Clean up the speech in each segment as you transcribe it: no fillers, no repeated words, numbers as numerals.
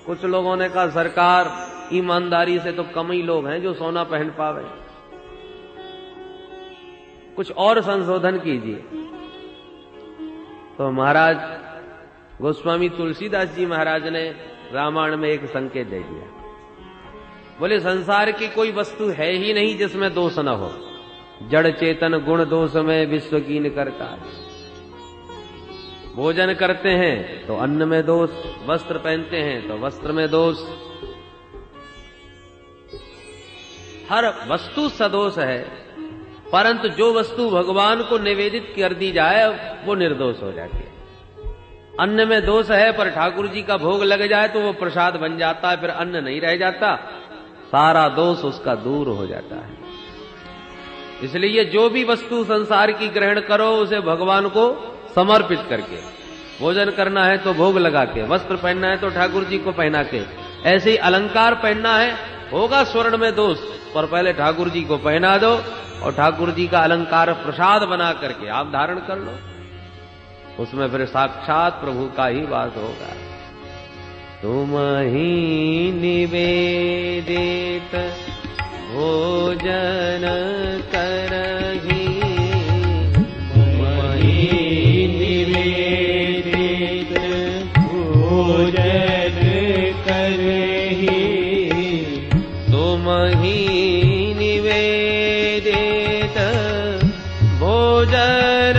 कुछ लोगों ने कहा सरकार ईमानदारी से तो कम ही लोग हैं जो सोना पहन पावे, कुछ और संशोधन कीजिए। तो महाराज गोस्वामी तुलसीदास जी महाराज ने रामायण में एक संकेत दे दिया। बोले संसार की कोई वस्तु है ही नहीं जिसमें दोष न हो। जड़ चेतन गुण दोष में विश्व कीन करता है। भोजन करते हैं तो अन्न में दोष, वस्त्र पहनते हैं तो वस्त्र में दोष, हर वस्तु सदोष है। परंतु जो वस्तु भगवान को निवेदित कर दी जाए वो निर्दोष हो जाती है। अन्न में दोष है पर ठाकुर जी का भोग लग जाए तो वो प्रसाद बन जाता है, फिर अन्न नहीं रह जाता, सारा दोष उसका दूर हो जाता है। इसलिए जो भी वस्तु संसार की ग्रहण करो उसे भगवान को समर्पित करके, भोजन करना है तो भोग लगा के, वस्त्र पहनना है तो ठाकुर जी को पहना के, ऐसे ही अलंकार पहनना है, होगा स्वर्ण में दोष पर पहले ठाकुर जी को पहना दो और ठाकुर जी का अलंकार प्रसाद बना करके आप धारण कर लो, उसमें फिर साक्षात प्रभु का ही वास होगा। तुम ही निवेदित भोजन करही, तुम ही निवेदित भोजन करही, तुम ही निवेदित भोजन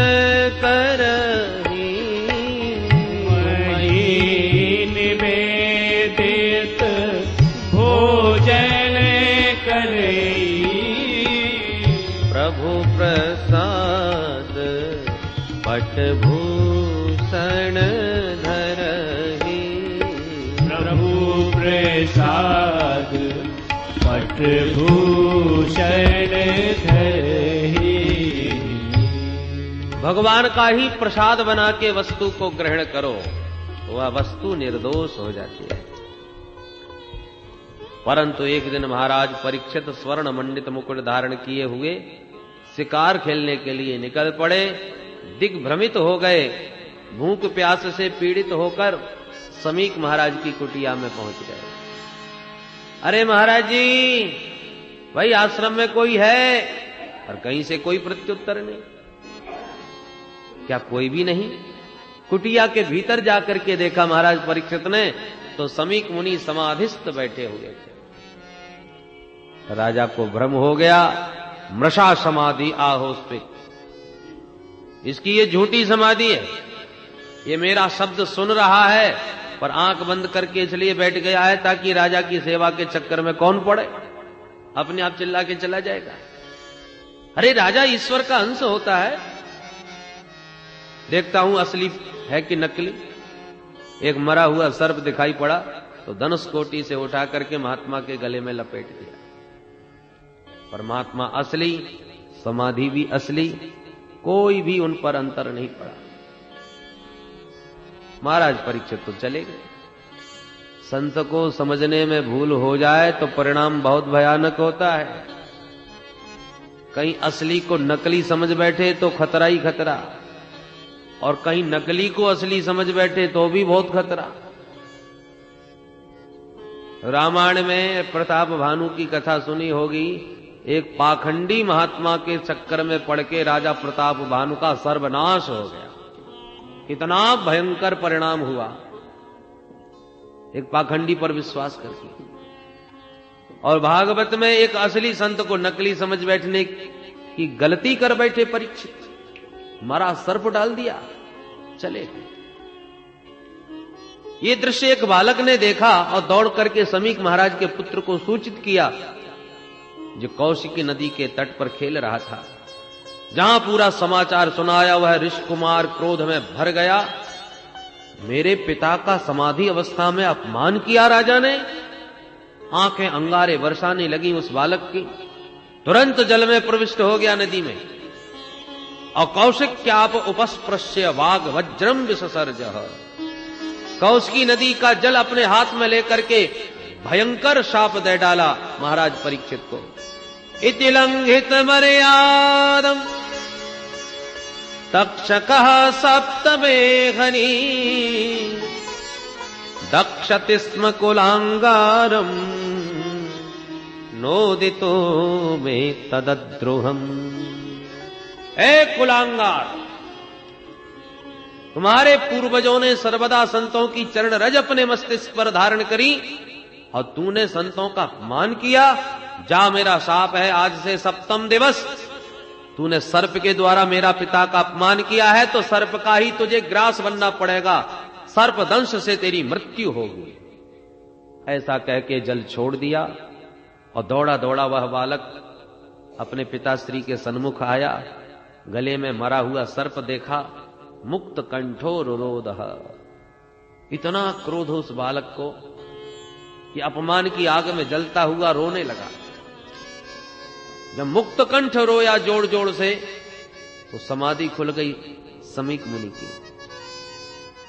करही, वही निवेदित भोजन करही, प्रभु प्रसाद पटभूषण धरही, प्रभु प्रसाद पटभूषण धरही। भगवान का ही प्रसाद बना के वस्तु को ग्रहण करो, वह वस्तु निर्दोष हो जाती है। परंतु एक दिन महाराज परीक्षित स्वर्ण मंडित मुकुट धारण किए हुए शिकार खेलने के लिए निकल पड़े। दिग्भ्रमित हो गए, भूख प्यास से पीड़ित होकर समीक महाराज की कुटिया में पहुंच गए। अरे महाराज जी, भाई आश्रम में कोई है? और कहीं से कोई प्रत्युत्तर नहीं। क्या कोई भी नहीं? कुटिया के भीतर जाकर के देखा महाराज परीक्षित ने तो समीक मुनि समाधिस्थ बैठे हुए थे। राजा को भ्रम हो गया, मृषा समाधि आहोस्पिक, इसकी ये झूठी समाधि है, ये मेरा शब्द सुन रहा है पर आंख बंद करके इसलिए बैठ गया है ताकि राजा की सेवा के चक्कर में कौन पड़े, अपने आप चिल्ला के चला जाएगा। अरे राजा ईश्वर का अंश होता है, देखता हूं असली है कि नकली। एक मरा हुआ सर्प दिखाई पड़ा तो धनुष कोटि से उठा करके महात्मा के गले में लपेट दिया। परमात्मा असली, समाधि भी असली, कोई भी उन पर अंतर नहीं पड़ा। महाराज परीक्षित तो चले गए। संत को समझने में भूल हो जाए तो परिणाम बहुत भयानक होता है। कहीं असली को नकली समझ बैठे तो खतरा ही खतरा, और कहीं नकली को असली समझ बैठे तो भी बहुत खतरा। रामायण में प्रताप भानु की कथा सुनी होगी। एक पाखंडी महात्मा के चक्कर में पड़ के राजा प्रताप भानु का सर्वनाश हो गया। कितना भयंकर परिणाम हुआ एक पाखंडी पर विश्वास करके। और भागवत में एक असली संत को नकली समझ बैठने की गलती कर बैठे परीक्षित, मरा सर्प डाल दिया, चले गए। ये दृश्य एक बालक ने देखा और दौड़ करके समीक महाराज के पुत्र को सूचित किया, जो कौशिकी नदी के तट पर खेल रहा था। जहां पूरा समाचार सुनाया वह ऋषिकुमार क्रोध में भर गया। मेरे पिता का समाधि अवस्था में अपमान किया राजा ने। आंखें अंगारे बरसाने लगी उस बालक की। तुरंत जल में प्रविष्ट हो गया नदी में, और कौशिक्याप उपस्पृश्य वाग वज्रम विससर्ज। कौशिकी नदी का जल अपने हाथ में लेकर के भयंकर शाप दे डाला महाराज परीक्षित को। इति लंघित मर्यादम तक्षकः सप्तमेघनी दक्षति स्म कुलांगारम नोदितो में तदद्रोहम। ए कुलांगार, तुम्हारे पूर्वजों ने सर्वदा संतों की चरण रज अपने मस्तिष्क पर धारण करी और तूने संतों का अपमान किया। जा, मेरा शाप है, आज से सप्तम दिवस तूने सर्प के द्वारा मेरा पिता का अपमान किया है तो सर्प का ही तुझे ग्रास बनना पड़ेगा, सर्प दंश से तेरी मृत्यु होगी। ऐसा कह के जल छोड़ दिया और दौड़ा दौड़ा वह बालक अपने पिताश्री के सन्मुख आया। गले में मरा हुआ सर्प देखा, मुक्त कंठो रुरोदह। इतना क्रोध उस बालक को कि अपमान की आग में जलता हुआ रोने लगा। जब मुक्त कंठ रोया जोड़ जोड़ से तो समाधि खुल गई समीक मुनि की।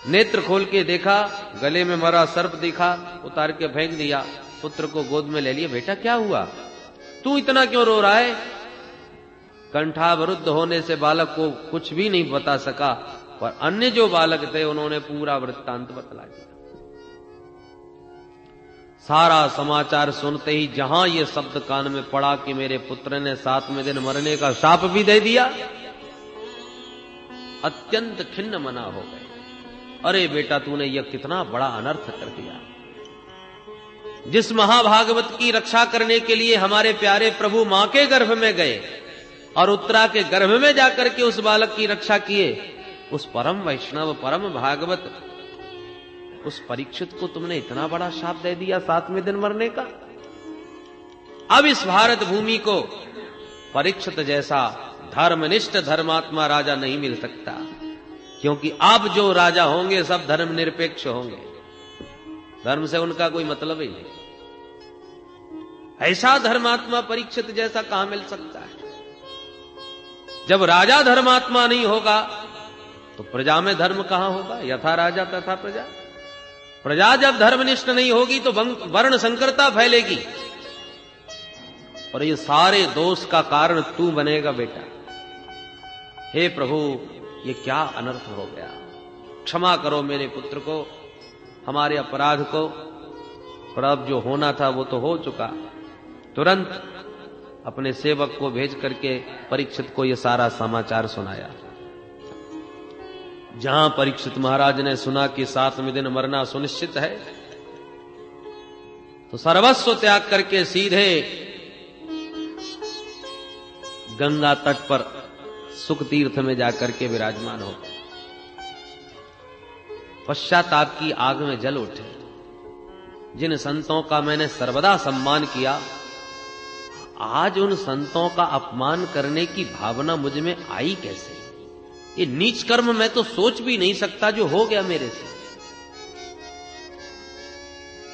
नेत्र खोल के देखा, गले में मरा सर्प दिखा, उतार के फेंक दिया, पुत्र को गोद में ले लिया। बेटा क्या हुआ, तू इतना क्यों रो रहा है? कंठावरुद्ध होने से बालक को कुछ भी नहीं बता सका, पर अन्य जो बालक थे उन्होंने पूरा वृत्तांत बतला दिया। सारा समाचार सुनते ही जहां ये शब्द कान में पड़ा कि मेरे पुत्र ने 7वें दिन मरने का शाप भी दे दिया, अत्यंत खिन्न मना हो गए। अरे बेटा, तूने यह कितना बड़ा अनर्थ कर दिया। जिस महाभागवत की रक्षा करने के लिए हमारे प्यारे प्रभु मां के गर्भ में गए और उत्तरा के गर्भ में जाकर के उस बालक की रक्षा किए, उस परम वैष्णव परम भागवत उस परीक्षित को तुमने इतना बड़ा शाप दे दिया 7वें दिन मरने का। अब इस भारत भूमि को परीक्षित जैसा धर्मनिष्ठ धर्मात्मा राजा नहीं मिल सकता, क्योंकि अब जो राजा होंगे सब धर्म निरपेक्ष होंगे, धर्म से उनका कोई मतलब ही नहीं। ऐसा धर्मात्मा परीक्षित जैसा कहां मिल सकता है? जब राजा धर्मात्मा नहीं होगा तो प्रजा में धर्म कहां होगा? यथा राजा तथा प्रजा। प्रजा जब धर्मनिष्ठ नहीं होगी तो वर्ण संकरता फैलेगी, और ये सारे दोष का कारण तू बनेगा बेटा। हे प्रभु, ये क्या अनर्थ हो गया, क्षमा करो मेरे पुत्र को, हमारे अपराध को। पर अब जो होना था वो तो हो चुका। तुरंत अपने सेवक को भेज करके परीक्षित को यह सारा समाचार सुनाया। जहां परीक्षित महाराज ने सुना कि 7वें दिन मरना सुनिश्चित है, तो सर्वस्व त्याग करके सीधे गंगा तट पर सुख तीर्थ में जाकर के विराजमान हो। पश्चाताप की आग में जल उठे। जिन संतों का मैंने सर्वदा सम्मान किया, आज उन संतों का अपमान करने की भावना मुझ में आई कैसे? ये नीच कर्म मैं तो सोच भी नहीं सकता जो हो गया मेरे से।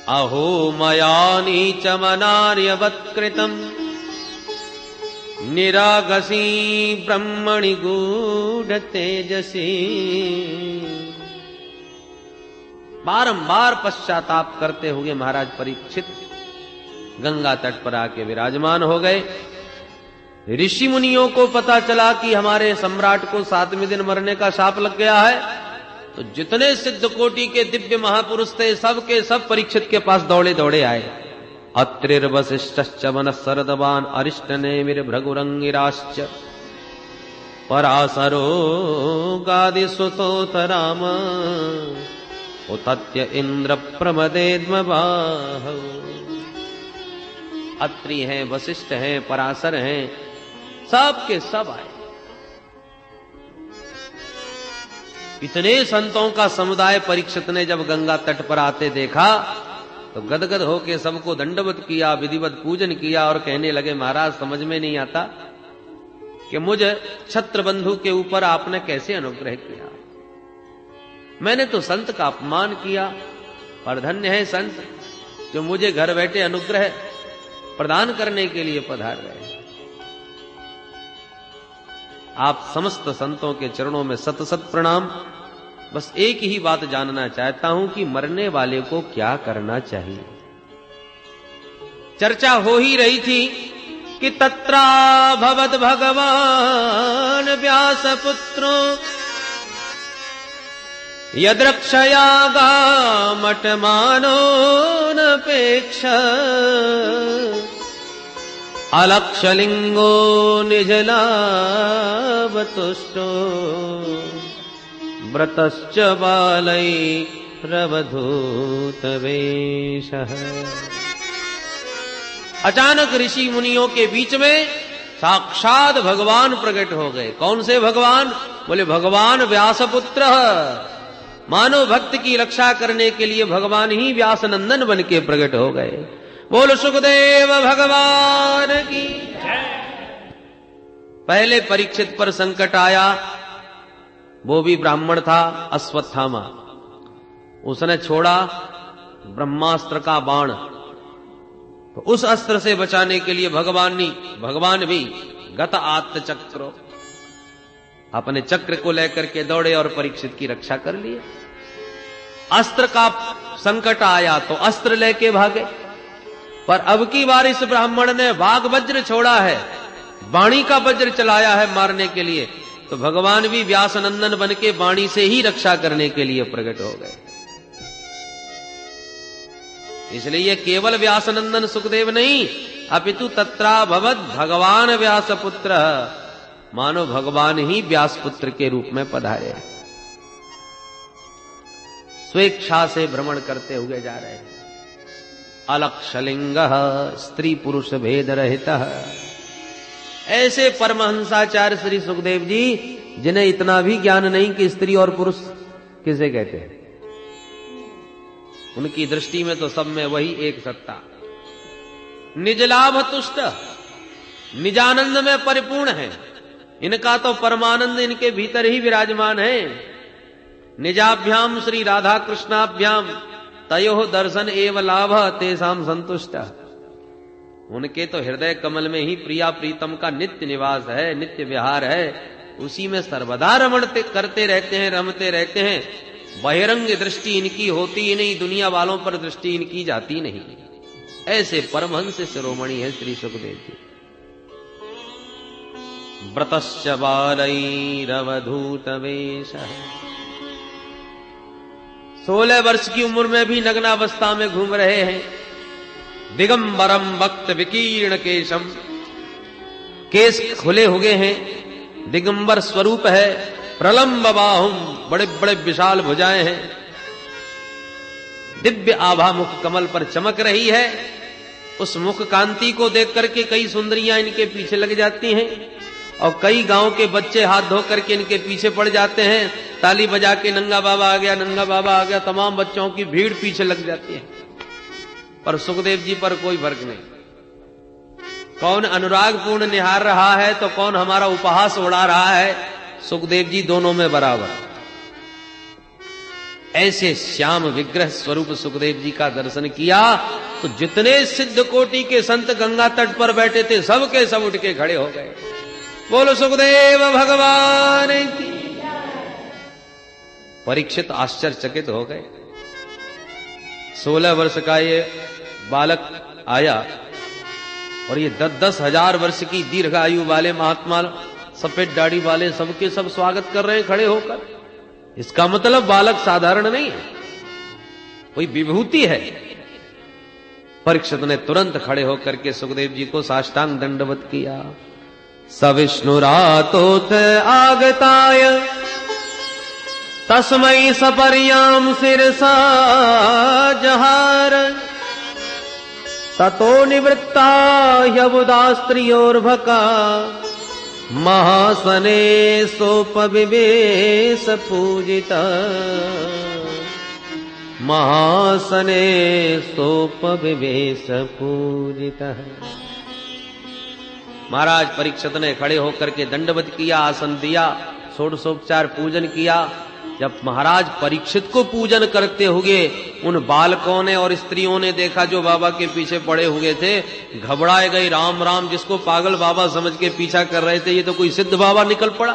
अहो मया नीचमनार्यवत्कृतम् निरागसी ब्रह्मणि गूढ़ तेजसी। बारंबार पश्चाताप करते हुए महाराज परीक्षित गंगा तट पर आके विराजमान हो गए। ऋषि मुनियों को पता चला कि हमारे सम्राट को 7वें दिन मरने का शाप लग गया है, तो जितने सिद्ध कोटि के दिव्य महापुरुष थे सब के सब परीक्षित के पास दौड़े दौड़े आए। अत्रिर्वसिष्ठश्च वनस्सरदवान् अरिष्टनेमिर भृगुरंगिराश्च पराशरो गादिसुतोऽथ राम उतत्य इंद्र प्रमदेद्मबाहौ। अत्रि हैं, वशिष्ठ हैं, पराशर हैं, सब के सब आए। इतने संतों का समुदाय परीक्षित ने जब गंगा तट पर आते देखा तो गदगद होके सबको दंडवत किया, विधिवत पूजन किया और कहने लगे, महाराज समझ में नहीं आता कि मुझ छत्रबंधु के ऊपर आपने कैसे अनुग्रह किया। मैंने तो संत का अपमान किया, पर धन्य है संत जो मुझे घर बैठे अनुग्रह प्रदान करने के लिए पधार रहे। आप समस्त संतों के चरणों में सत सत प्रणाम। बस एक ही बात जानना चाहता हूं कि मरने वाले को क्या करना चाहिए। चर्चा हो ही रही थी कि तत्रा भवद भगवान व्यास पुत्रो यद्रक्षयागामटमानो नपेक्ष अलक्षलिंगो निजलावतुष्टो व्रतश्च बालैरवधूतवेशः। अचानक ऋषि मुनियों के बीच में साक्षात भगवान प्रकट हो गए। कौन से भगवान? बोले भगवान व्यासपुत्र। मानव भक्त की रक्षा करने के लिए भगवान ही व्यास नंदन बन के प्रकट हो गए। बोल सुखदेव भगवान की। पहले परीक्षित पर संकट आया, वो भी ब्राह्मण था, अश्वत्थामा। उसने छोड़ा ब्रह्मास्त्र का बाण, तो उस अस्त्र से बचाने के लिए भगवान भी गत आत्म चक्र अपने चक्र को लेकर के दौड़े और परीक्षित की रक्षा कर लिए। अस्त्र का संकट आया तो अस्त्र लेके भागे, पर अब की बार इस ब्राह्मण ने वाग वज्र छोड़ा है, वाणी का वज्र चलाया है मारने के लिए, तो भगवान भी व्यास नंदन बन के वाणी से ही रक्षा करने के लिए प्रकट हो गए। इसलिए केवल व्यासनंदन सुखदेव नहीं, अपितु तत्रा भवद भगवान व्यासपुत्र, मानो भगवान ही व्यासपुत्र के रूप में पधारे, स्वेच्छा से भ्रमण करते हुए जा रहे हैं। अलक्षलिंग स्त्री पुरुष भेद रहित, ऐसे परमहंसाचार्य श्री सुखदेव जी जिन्हें इतना भी ज्ञान नहीं कि स्त्री और पुरुष किसे कहते हैं। उनकी दृष्टि में तो सब में वही एक सत्ता। निज लाभ तुष्ट, निजानंद में परिपूर्ण है। इनका तो परमानंद इनके भीतर ही विराजमान है। निजाभ्याम श्री राधा कृष्णाभ्याम तयोः दर्शन एव लाभ तेसाम संतुष्ट। उनके तो हृदय कमल में ही प्रिया प्रीतम का नित्य निवास है, नित्य विहार है। उसी में सर्वदा रमण करते रहते हैं, रमते रहते हैं। बहिरंग दृष्टि इनकी होती ही नहीं, दुनिया वालों पर दृष्टि इनकी जाती नहीं। ऐसे परमहंस शिरोमणि है श्री सुखदेव जी। व्रतश्च बालैरवधूतवेशः, 16 वर्ष की उम्र में भी नग्नावस्था में घूम रहे हैं। दिगंबरम वक्त विकीर्ण केशम, केस खुले हुए हैं, दिगंबर स्वरूप है। प्रलंब बाहुम, बड़े बड़े विशाल भुजाएं हैं। दिव्य आभा मुख कमल पर चमक रही है। उस मुख कांति को देख करके कई सुंदरियां इनके पीछे लग जाती हैं, और कई गांव के बच्चे हाथ धो करके इनके पीछे पड़ जाते हैं। ताली बजा के नंगा बाबा आ गया, नंगा बाबा आ गया, तमाम बच्चों की भीड़ पीछे लग जाती है। पर सुखदेव जी पर कोई फर्क नहीं। कौन अनुराग पूर्ण निहार रहा है तो कौन हमारा उपहास उड़ा रहा है, सुखदेव जी दोनों में बराबर। ऐसे श्याम विग्रह स्वरूप सुखदेव जी का दर्शन किया तो जितने सिद्ध कोटि के संत गंगा तट पर बैठे थे सब के सब उठ के खड़े हो गए। बोलो सुखदेव भगवान की। परीक्षित आश्चर्यचकित हो गए। 16 वर्ष का ये बालक आया और ये 10-10 हजार वर्ष की दीर्घ आयु वाले महात्मा, सफेद दाढ़ी वाले, सबके सब स्वागत कर रहे हैं खड़े होकर। इसका मतलब बालक साधारण नहीं है, कोई विभूति है। परीक्षित ने तुरंत खड़े होकर के सुखदेव जी को साष्टांग दंडवत किया। सविष्णुरातोथ आगताय तस्मै सपर्याम शिरसा जहार, ततो निवृत्ता यबुदा स्त्रियोर्भका, महासने सोपविवेश पूजिता, महासने सोपविवेश पूजिता। महाराज परीक्षित ने खड़े होकर के दंडवत किया, आसन दिया, षोडशोपचार पूजन किया। जब महाराज परीक्षित को पूजन करते हुए उन बालकों ने और स्त्रियों ने देखा जो बाबा के पीछे पड़े हुए थे, घबराए गए। राम राम, जिसको पागल बाबा समझ के पीछा कर रहे थे, ये तो कोई सिद्ध बाबा निकल पड़ा।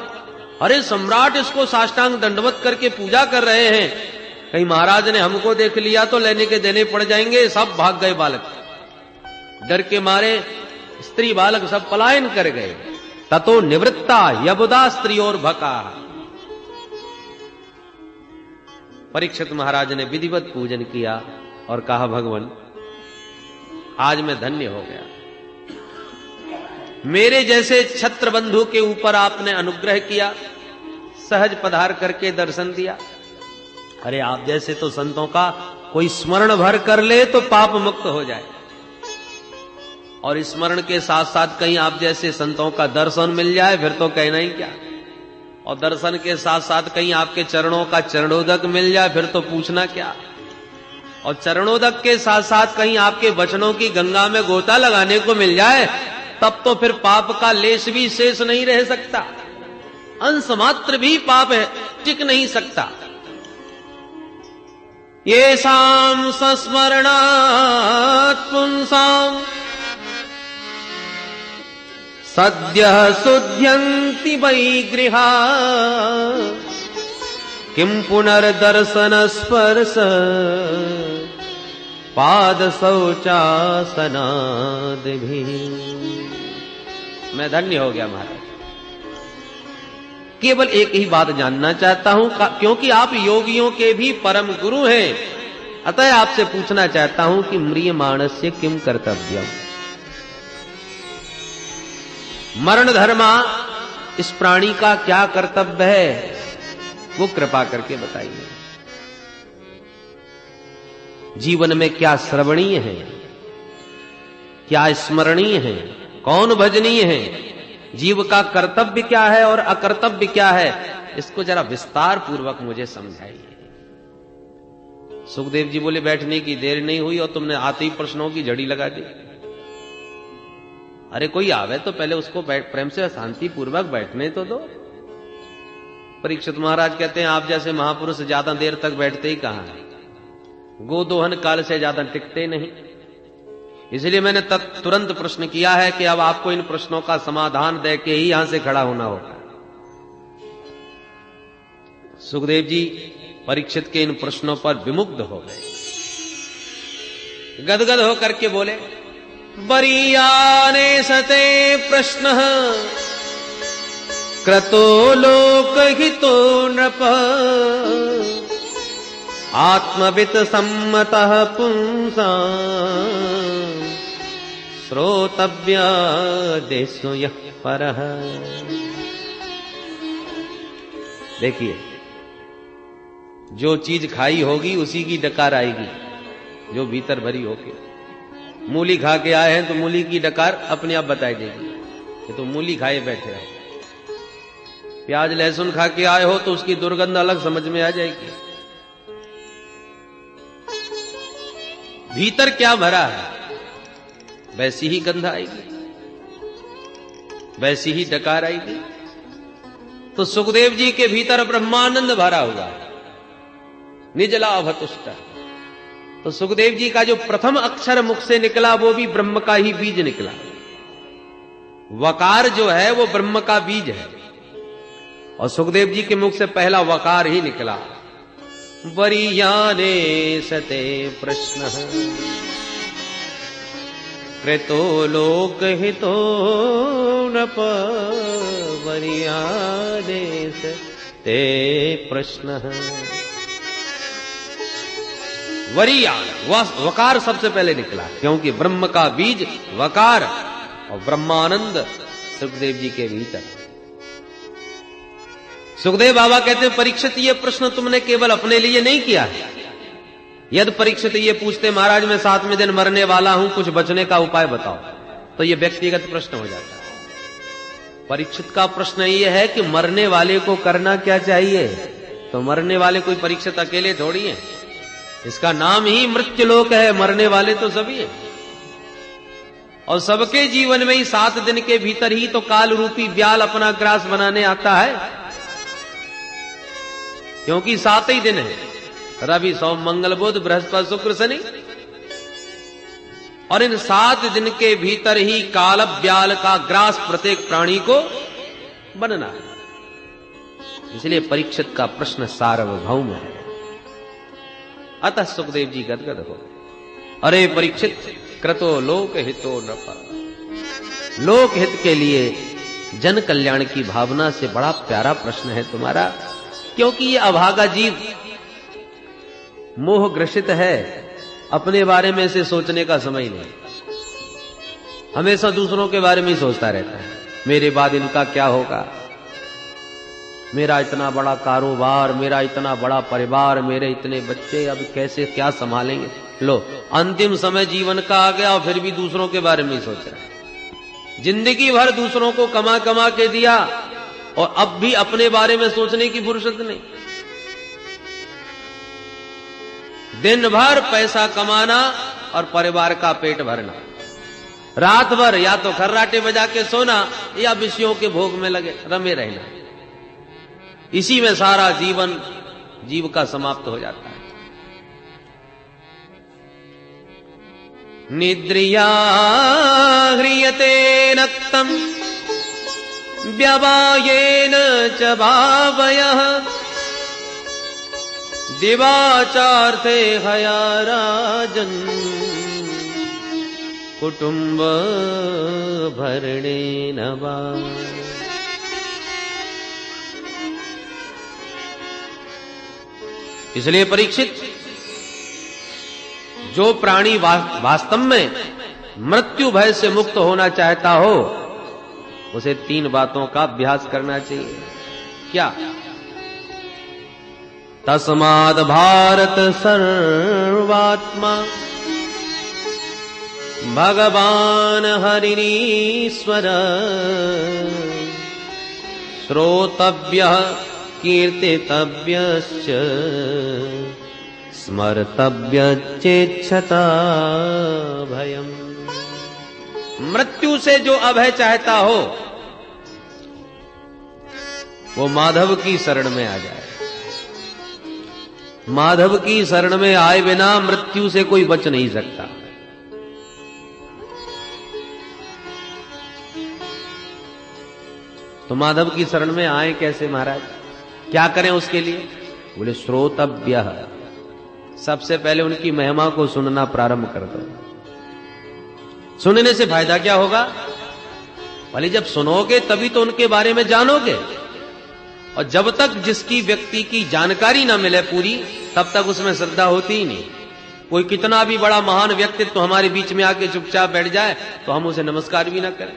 अरे सम्राट इसको साष्टांग दंडवत करके पूजा कर रहे हैं, कहीं महाराज ने हमको देख लिया तो लेने के देने पड़ जाएंगे। सब भाग गए बालक, डर के मारे स्त्री बालक सब पलायन कर गए। ततो निवृत्ता यबुदा स्त्रियोर्भका, परीक्षित महाराज ने विधिवत पूजन किया और कहा, भगवान आज मैं धन्य हो गया, मेरे जैसे छत्र बंधु के ऊपर आपने अनुग्रह किया, सहज पधार करके दर्शन दिया। अरे आप जैसे तो संतों का कोई स्मरण भर कर ले तो पाप मुक्त हो जाए, और स्मरण के साथ साथ कहीं आप जैसे संतों का दर्शन मिल जाए फिर तो कहना ही क्या, और दर्शन के साथ साथ कहीं आपके चरणों का चरणोदक मिल जाए फिर तो पूछना क्या, और चरणोदक के साथ साथ कहीं आपके वचनों की गंगा में गोता लगाने को मिल जाए तब तो फिर पाप का लेश भी शेष नहीं रह सकता, अंश मात्र भी पाप है टिक नहीं सकता। ये साम संस्मरणात् पुंसाम सद्यः शुध्यन्ति वैगृहा किं पुनर्दर्शन स्पर्श पाद शौचासनादिभिः। मैं धन्य हो गया महाराज, केवल एक ही बात जानना चाहता हूं, क्योंकि आप योगियों के भी परम गुरु हैं, अतः आपसे पूछना चाहता हूं कि म्रियमाणस्य किम कर्तव्यम, मरण धर्मा इस प्राणी का क्या कर्तव्य है, वो कृपा करके बताइए। जीवन में क्या श्रवणीय है, क्या स्मरणीय है, कौन भजनीय है, जीव का कर्तव्य क्या है और अकर्तव्य क्या है, इसको जरा विस्तार पूर्वक मुझे समझाइए। सुखदेव जी बोले, बैठने की देर नहीं हुई और तुमने आते ही प्रश्नों की झड़ी लगा दी। अरे कोई आवे तो पहले उसको प्रेम से शांति पूर्वक बैठने तो दो। परीक्षित महाराज कहते हैं, आप जैसे महापुरुष ज्यादा देर तक बैठते ही कहां है, गोदोहन काल से ज्यादा टिकते नहीं। इसलिए मैंने तुरंत प्रश्न किया है कि अब आपको इन प्रश्नों का समाधान दे के ही यहां से खड़ा होना होगा। सुखदेव जी परीक्षित के इन प्रश्नों पर विमुग्ध हो गए, गदगद होकर के बोले, वरीयाने सते प्रश्न क्रतो लोकहितो नृप आत्मवित सम्मतः पुंसा श्रोतव्य देशो यः परः। देखिए, जो चीज खाई होगी उसी की डकार आएगी, जो भीतर भरी होगी। मूली खा के आए हैं तो मूली की डकार अपने आप बताई देगी कि तो मूली खाए बैठे हैं। प्याज लहसुन खा के आए हो तो उसकी दुर्गंध अलग समझ में आ जाएगी। भीतर क्या भरा है वैसी ही गंध आएगी, वैसी ही डकार आएगी। तो सुखदेव जी के भीतर ब्रह्मानंद भरा हुआ है, निजलाभतुष्ट। तो सुखदेव जी का जो प्रथम अक्षर मुख से निकला वो भी ब्रह्म का ही बीज निकला। वकार जो है वो ब्रह्म का बीज है, और सुखदेव जी के मुख से पहला वकार ही निकला। वरीयाने सते प्रश्न कृतो लोकहितो नृप वरीयाने सते प्रश्न। वरीयान वकार सबसे पहले निकला, क्योंकि ब्रह्म का बीज वकार और ब्रह्मानंद सुखदेव जी के भीतर। सुखदेव बाबा कहते हैं, परीक्षित ये प्रश्न तुमने केवल अपने लिए नहीं किया है। यदि परीक्षित ये पूछते, महाराज मैं 7वें दिन मरने वाला हूं, कुछ बचने का उपाय बताओ, तो ये व्यक्तिगत प्रश्न हो जाता है। परीक्षित का प्रश्न ये है कि मरने वाले को करना क्या चाहिए। तो मरने वाले कोई परीक्षित अकेले थोड़ी है, इसका नाम ही मृत्युलोक है, मरने वाले तो सभी है। और सबके जीवन में ही 7 दिन के भीतर ही तो काल रूपी व्याल अपना ग्रास बनाने आता है, क्योंकि 7 ही दिन है, रवि सोम मंगल बुध बृहस्पति शुक्र शनि। और इन 7 दिन के भीतर ही काल व्याल का ग्रास प्रत्येक प्राणी को बनना है। इसलिए परीक्षित का प्रश्न सार्वभौम है। अतः सुखदेव जी गदगद हो, अरे परीक्षित क्रतो लोक हितो नृप, लोक हित के लिए जन कल्याण की भावना से बड़ा प्यारा प्रश्न है तुम्हारा। क्योंकि ये अभागा जीव मोह ग्रसित है, अपने बारे में से सोचने का समय नहीं, हमेशा दूसरों के बारे में ही सोचता रहता है। मेरे बाद इनका क्या होगा, मेरा इतना बड़ा कारोबार, मेरा इतना बड़ा परिवार, मेरे इतने बच्चे, अब कैसे क्या संभालेंगे। लो, अंतिम समय जीवन का आ गया और फिर भी दूसरों के बारे में ही सोच रहा है। जिंदगी भर दूसरों को कमा कमा के दिया और अब भी अपने बारे में सोचने की फुर्सत नहीं। दिन भर पैसा कमाना और परिवार का पेट भरना, रात भर या तो खर्राटे बजा के सोना या विषयों के भोग में लगे रमे रहना। इसी में सारा जीवन जीव का समाप्त हो जाता है। निद्रिया ह्रियते नक्तम व्यवायेन च भावयः दिवाचार्थे हया राजन् कुटुंब भरणेन वा। इसलिए परीक्षित, जो प्राणी वास्तव में मृत्यु भय से मुक्त होना चाहता हो, उसे 3 बातों का अभ्यास करना चाहिए। क्या? तस्माद् भारत सर्वात्मा भगवान हरिनीश्वर श्रोतव्यः कीर्तितव्यश्च स्मर्तव्यच्चेच्छता भयम्। मृत्यु से जो अभय चाहता हो वो माधव की शरण में आ जाए। माधव की शरण में आए बिना मृत्यु से कोई बच नहीं सकता। तो माधव की शरण में आए कैसे महाराज, क्या करें उसके लिए? बोले श्रोतव्य, सबसे पहले उनकी महिमा को सुनना प्रारंभ कर दो। सुनने से फायदा क्या होगा? भले जब सुनोगे तभी तो उनके बारे में जानोगे, और जब तक जिसकी व्यक्ति की जानकारी ना मिले पूरी, तब तक उसमें श्रद्धा होती ही नहीं। कोई कितना भी बड़ा महान व्यक्तित्व तो हमारे बीच में आके चुपचाप बैठ जाए तो हम उसे नमस्कार भी ना करें।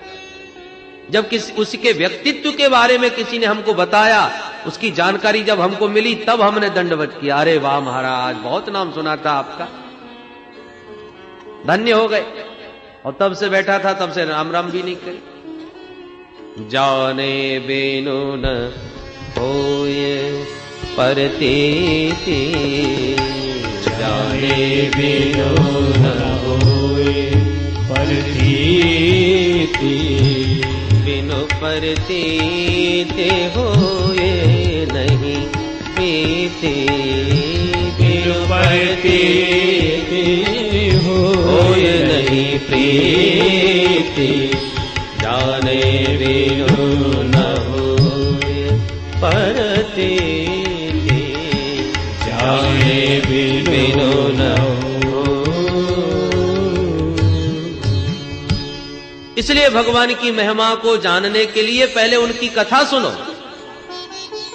जब उसके व्यक्तित्व के बारे में किसी ने हमको बताया, उसकी जानकारी जब हमको मिली, तब हमने दंडवत किया, अरे वाह महाराज, बहुत नाम सुना था आपका, धन्य हो गए। और तब से बैठा था, तब से राम राम भी नहीं करे। जाने बिनु न होए परतीति, जाने बिनु न होए परतीति, बिनु परतीति होए नहीं प्रीति, बिनु परतीति होए नहीं प्रीति, जाने बिनु न होए परतीति, जाने बिनु न हो। इसलिए भगवान की महिमा को जानने के लिए पहले उनकी कथा सुनो,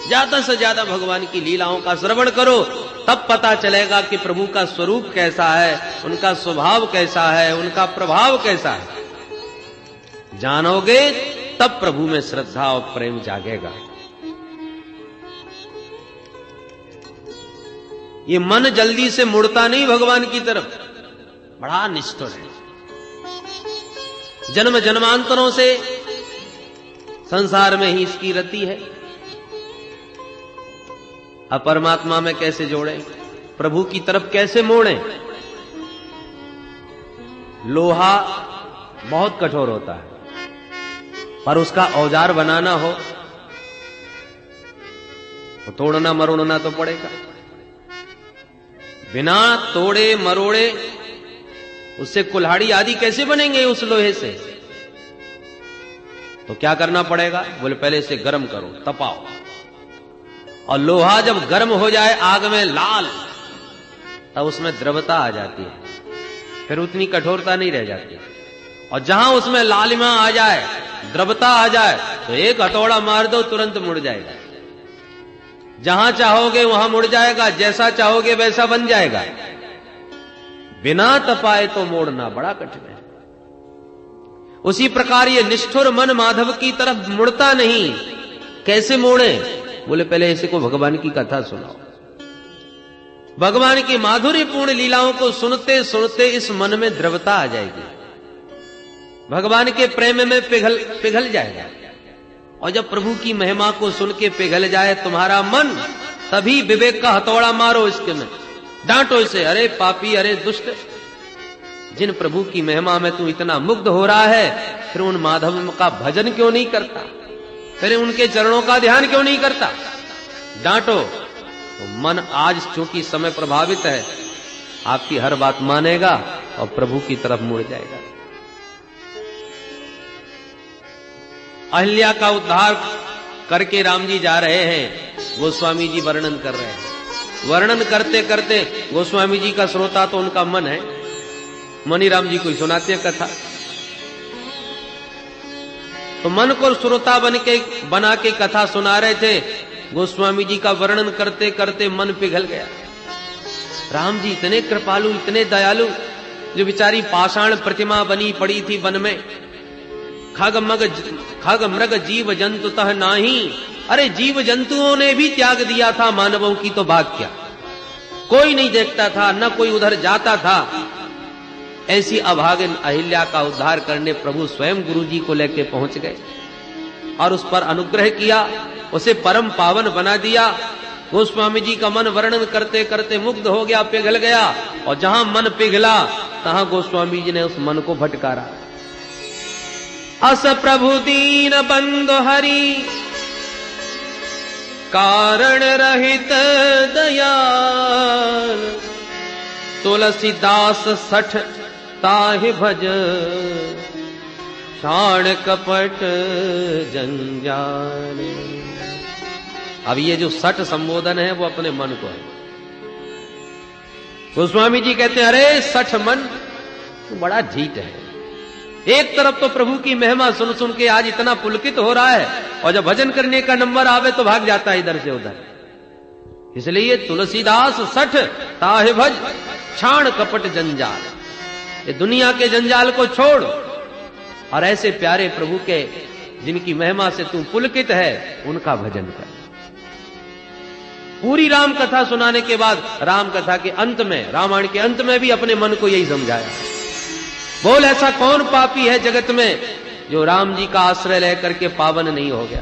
ज्यादा से ज्यादा भगवान की लीलाओं का श्रवण करो, तब पता चलेगा कि प्रभु का स्वरूप कैसा है, उनका स्वभाव कैसा है, उनका प्रभाव कैसा है। जानोगे तब प्रभु में श्रद्धा और प्रेम जागेगा। ये मन जल्दी से मुड़ता नहीं भगवान की तरफ, बड़ा निष्ठुर है। जन्म जन्मांतरों से संसार में ही इसकी रति है। अब परमात्मा में कैसे जोड़ें, प्रभु की तरफ कैसे मोड़ें? लोहा बहुत कठोर होता है, पर उसका औजार बनाना हो तो तोड़ना मरोड़ना तो पड़ेगा। बिना तोड़े मरोड़े उससे कुल्हाड़ी आदि कैसे बनेंगे उस लोहे से? तो क्या करना पड़ेगा? बोले पहले इसे गर्म करो, तपाओ, और लोहा जब गर्म हो जाए आग में लाल, तब उसमें द्रवता आ जाती है, फिर उतनी कठोरता नहीं रह जाती। और जहां उसमें लालिमा आ जाए, द्रवता आ जाए, तो एक हथौड़ा मार दो तुरंत मुड़ जाएगा। जहां चाहोगे वहां मुड़ जाएगा, जैसा चाहोगे वैसा बन जाएगा। बिना तपाए तो मोड़ना बड़ा कठिन है। उसी प्रकार ये निष्ठुर मन माधव की तरफ मुड़ता नहीं। कैसे मोड़े? बोले पहले इसे को भगवान की कथा सुनाओ। भगवान की माधुर्यपूर्ण लीलाओं को सुनते सुनते इस मन में द्रवता आ जाएगी, भगवान के प्रेम में पिघल जाएगा। और जब प्रभु की महिमा को सुन के पिघल जाए तुम्हारा मन, तभी विवेक का हथौड़ा मारो इसके में, डांटो इसे, अरे पापी, अरे दुष्ट, जिन प्रभु की महिमा में तू इतना मुग्ध हो रहा है, फिर उन माधव का भजन क्यों नहीं करता, फिर उनके चरणों का ध्यान क्यों नहीं करता? डांटो। तो मन आज चूंकि समय प्रभावित है, आपकी हर बात मानेगा और प्रभु की तरफ मुड़ जाएगा। अहिल्या का उद्धार करके राम जी जा रहे हैं, गोस्वामी जी वर्णन कर रहे हैं। वर्णन करते करते गोस्वामी जी का श्रोता तो उनका मन है, मनी राम जी को सुनाते हैं कथा। तो मन को श्रोता बना के कथा सुना रहे थे। गोस्वामी जी का वर्णन करते करते मन पिघल गया। राम जी इतने कृपालु, इतने दयालु, जो बेचारी पाषाण प्रतिमा बनी पड़ी थी वन में, खग मृग जीव जंतु तह नाही, अरे जीव जंतुओं ने भी त्याग दिया था, मानवों की तो बात क्या, कोई नहीं देखता था, न कोई उधर जाता था। ऐसी अभागिन अहिल्या का उद्धार करने प्रभु स्वयं गुरु जी को लेके पहुंच गए और उस पर अनुग्रह किया, उसे परम पावन बना दिया। गोस्वामी जी का मन वर्णन करते करते मुग्ध हो गया, पिघल गया। और जहां मन पिघला तहां गोस्वामी जी ने उस मन को भटकारा। अस प्रभु दीन बंधु हरि, कारण रहित दयाल, तुलसीदास सठ ताहि भज, शाण कपट जंजाल। अब ये जो सठ संबोधन है वो अपने मन को है। गोस्वामी जी कहते हैं, अरे सठ मन तो बड़ा झीठ है। एक तरफ तो प्रभु की महिमा सुन सुन के आज इतना पुलकित हो रहा है, और जब भजन करने का नंबर आवे तो भाग जाता है इधर से उधर। इसलिए तुलसीदास सठ ताहि भज, छाण कपट जंजाल, ये दुनिया के जंजाल को छोड़ और ऐसे प्यारे प्रभु के जिनकी महिमा से तू पुलकित है उनका भजन कर। पूरी राम कथा सुनाने के बाद राम कथा के अंत में, रामायण के अंत में भी अपने मन को यही समझाया, बोल ऐसा कौन पापी है जगत में जो राम जी का आश्रय लेकर के पावन नहीं हो गया।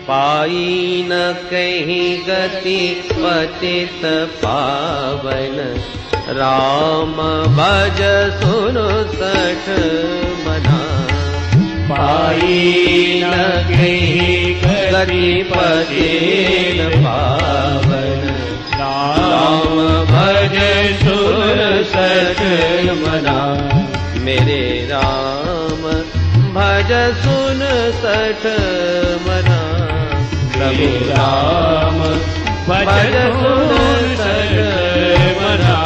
पाई न कहीं गति पतित पावन, राम भज सुनो सठ मना। पाई न कहीं गति पतित पावन, राम भज सुन सठ मना। मेरे राम भज सुन सठ मना, प्रभु राम भज सुन सठ मना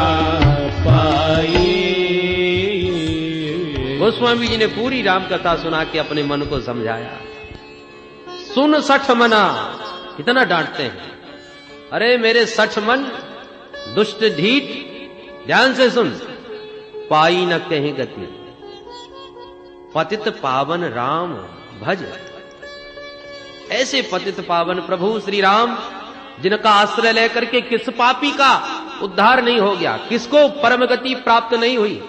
पाई। गोस्वामी जी ने पूरी राम कथा सुना के अपने मन को समझाया। सुन सठ मना, कितना डांटते हैं, अरे मेरे सठ मन दुष्ट ढीठ, ध्यान से सुन। पाई न कहीं गति पतित पावन राम भज, ऐसे पतित पावन प्रभु श्री राम जिनका आश्रय लेकर के किस पापी का उद्धार नहीं हो गया, किसको परम गति प्राप्त नहीं हुई,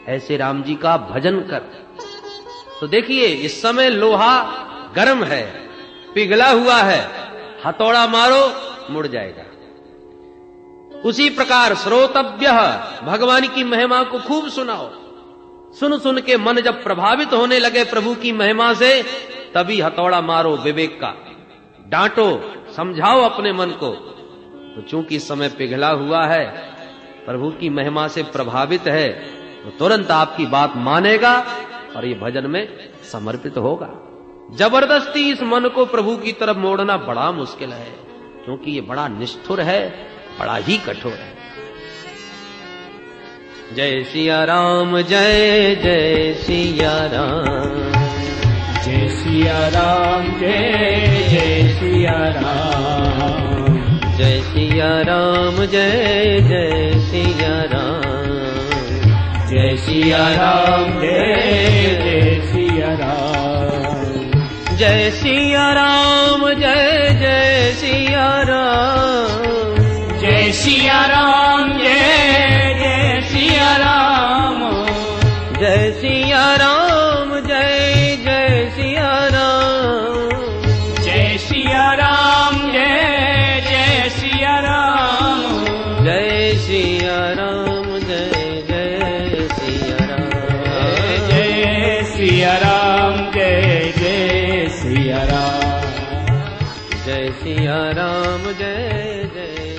ऐसे राम जी का भजन कर। तो देखिए इस समय लोहा गर्म है, पिघला हुआ है, हथौड़ा मारो मुड़ जाएगा। उसी प्रकार श्रोतव्य, भगवान की महिमा को खूब सुनाओ। सुन सुन के मन जब प्रभावित होने लगे प्रभु की महिमा से, तभी हथौड़ा मारो विवेक का, डांटो, समझाओ अपने मन को। तो चूंकि समय पिघला हुआ है, प्रभु की महिमा से प्रभावित है, तो तुरंत आपकी बात मानेगा और ये भजन में समर्पित होगा। जबरदस्ती इस मन को प्रभु की तरफ मोड़ना बड़ा मुश्किल है, क्योंकि ये बड़ा निष्ठुर है, बड़ा ही कठोर है। जय सिया राम, जय जय सिया राम, जय सिया राम जय जय सिया राम जय सिया राम जय जय सिया राम जय सिया राम जय जय सिया राम जय सिया राम जय जय सिया राम जय सिया राम जय जय सिया राम जय सिया राम जय जय सिया राम जय सिया राम जय जय सिया राम जय सिया राम जय जय सिया राम जय सिया राम जय जय सिया राम जय सिया राम